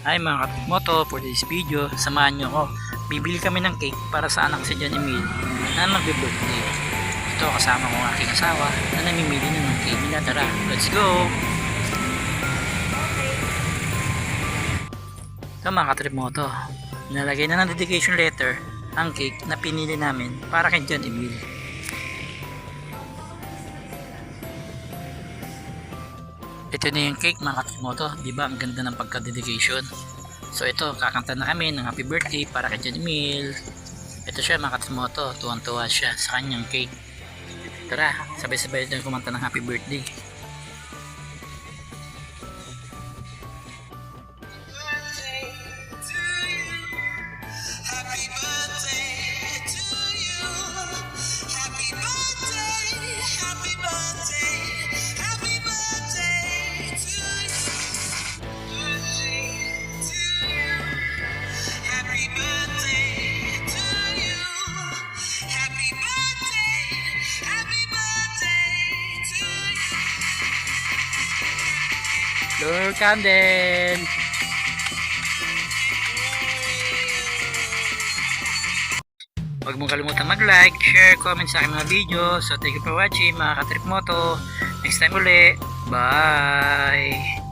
Hi mga katmoto, for this video, samahan nyo ko. Bibili kami ng cake para sa anak si John Emil na magbe-birthday. Ito kasama ko ang aking asawa na namimili na ng cake nila. Tara, let's go! Ito mga katrimoto, nalagay na ng dedication letter ang cake na pinili namin para kay John Emil. Ito na yung cake mga katrimoto, di ba ang ganda ng pagka-dedication. So ito, kakanta na kami ng happy birthday para kay John Emil. Ito siya mga katrimoto, tuwang-tuwa siya sa kanyang cake. Tara, sabay-sabay din kumanta ng happy birthday. Lord Candle! Huwag mong kalimutan mag-like, share, comment sa aking mga video. So thank you for watching mga katrip moto. Next time uli. Bye!